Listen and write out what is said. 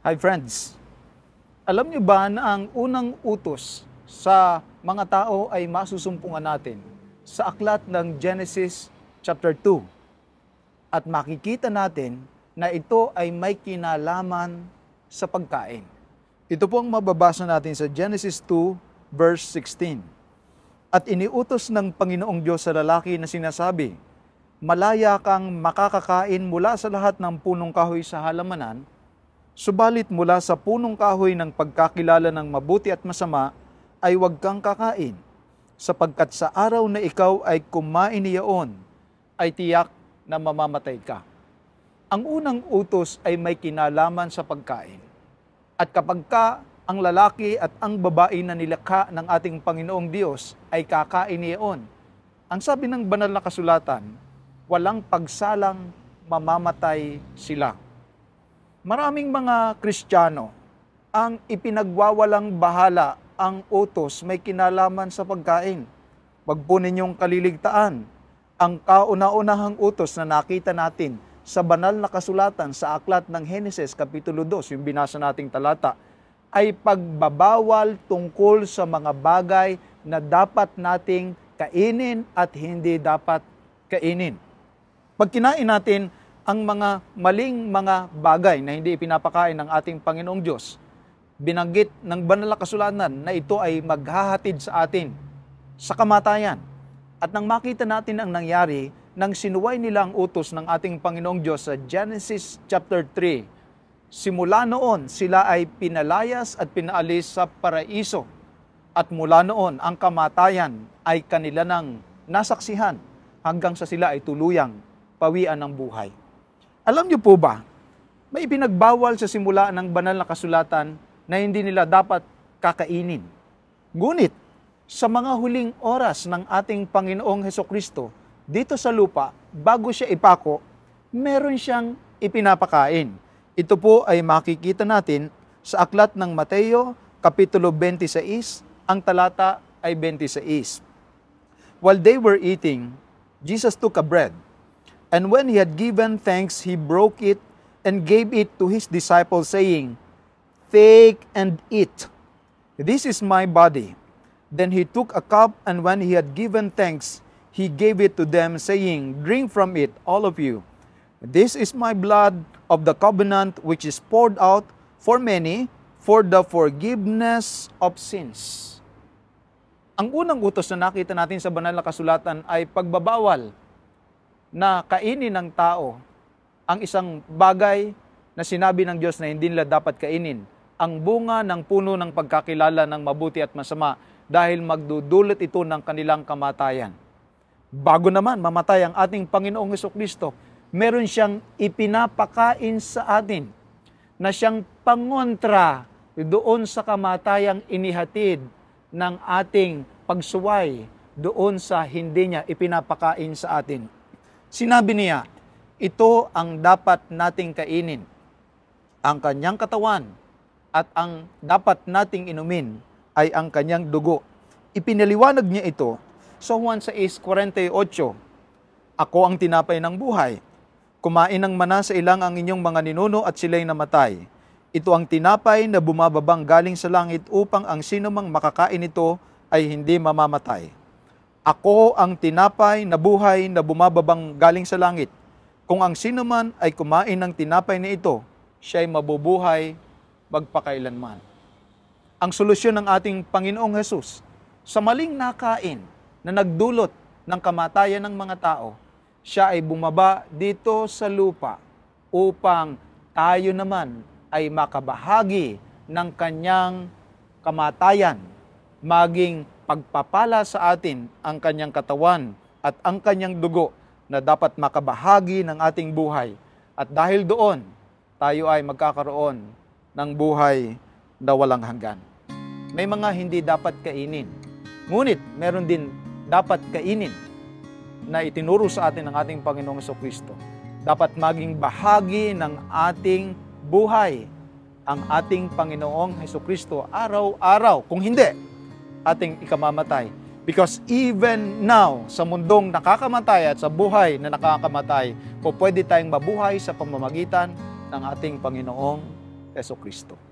Hi friends! Alam niyo ba na ang unang utos sa mga tao ay masusumpungan natin sa aklat ng Genesis chapter 2? At makikita natin na ito ay may kinalaman sa pagkain. Ito po ang mababasa natin sa Genesis 2 verse 16. At iniutos ng Panginoong Diyos sa lalaki na sinasabi, "Malaya kang makakakain mula sa lahat ng punong kahoy sa halamanan, subalit mula sa punong kahoy ng pagkakilala ng mabuti at masama ay huwag kang kakain, sapagkat sa araw na ikaw ay kumain niyaon, ay tiyak na mamamatay ka." Ang unang utos ay may kinalaman sa pagkain. At kapag ang lalaki at ang babae na nilikha ng ating Panginoong Diyos ay kakain niyaon, ang sabi ng banal na kasulatan, walang pagsalang mamamatay sila. Maraming mga Kristiyano ang ipinagwawalang bahala ang utos may kinalaman sa pagkain. Wag po ninyong kaliligtaan ang kauna-unahang utos na nakita natin sa banal na kasulatan sa aklat ng Henesis Kapitulo 2, yung binasa nating talata, ay pagbabawal tungkol sa mga bagay na dapat nating kainin at hindi dapat kainin. Pag kinain natin ang mga maling mga bagay na hindi ipinapakain ng ating Panginoong Diyos, binanggit ng banal na kasulatan na ito ay maghahatid sa atin sa kamatayan. At nang makita natin ang nangyari, nang sinuway nila ang utos ng ating Panginoong Diyos sa Genesis chapter 3, simula noon sila ay pinalayas at pinaalis sa paraiso. At mula noon ang kamatayan ay kanila nang nasaksihan hanggang sa sila ay tuluyang pawian ng buhay. Alam niyo po ba, may ipinagbawal sa simula ng banal na kasulatan na hindi nila dapat kakainin. Ngunit, sa mga huling oras ng ating Panginoong Hesukristo, dito sa lupa, bago siya ipako, meron siyang ipinapakain. Ito po ay makikita natin sa aklat ng Mateo, Kapitulo 26, ang talata ay 26. While they were eating, Jesus took a bread, and when he had given thanks, he broke it and gave it to his disciples, saying, "Take and eat. This is my body." Then he took a cup, and when he had given thanks, he gave it to them, saying, "Drink from it, all of you. This is my blood of the covenant, which is poured out for many for the forgiveness of sins." Ang unang utos na nakita natin sa banal na kasulatan ay pagbabawal na kainin ng tao ang isang bagay na sinabi ng Diyos na hindi nila dapat kainin, ang bunga ng puno ng pagkakilala ng mabuti at masama, dahil magdudulot ito ng kanilang kamatayan. Bago naman mamatay ang ating Panginoong Hesukristo, meron siyang ipinapakain sa atin na siyang pangontra doon sa kamatayang inihatid ng ating pagsuway doon sa hindi niya ipinapakain sa atin. Sinabi niya, ito ang dapat nating kainin, ang kanyang katawan, at ang dapat nating inumin ay ang kanyang dugo. Ipinaliwanag niya ito sa Juan 6:48, "Ako ang tinapay ng buhay. Kumain ng mana sa ilang ang inyong mga ninuno at sila'y namatay. Ito ang tinapay na bumababang galing sa langit upang ang sinumang makakain nito ay hindi mamamatay. Ako ang tinapay na buhay na bumababang galing sa langit. Kung ang sinuman ay kumain ng tinapay na ito, siya'y mabubuhay magpakailanman." Ang solusyon ng ating Panginoong Hesus sa maling nakain na nagdulot ng kamatayan ng mga tao, siya ay bumaba dito sa lupa upang tayo naman ay makabahagi ng kanyang kamatayan, maging pagpapala sa atin ang kanyang katawan at ang kanyang dugo na dapat makabahagi ng ating buhay. At dahil doon, tayo ay magkakaroon ng buhay na walang hanggan. May mga hindi dapat kainin. Ngunit meron din dapat kainin na itinuro sa atin ng ating Panginoong Hesukristo. Dapat maging bahagi ng ating buhay ang ating Panginoong Hesukristo araw-araw. Kung hindi, ating ikamamatay. Because even now, sa mundong nakakamatay at sa buhay na nakakamatay, pwede tayong mabuhay sa pamamagitan ng ating Panginoong Heso Kristo.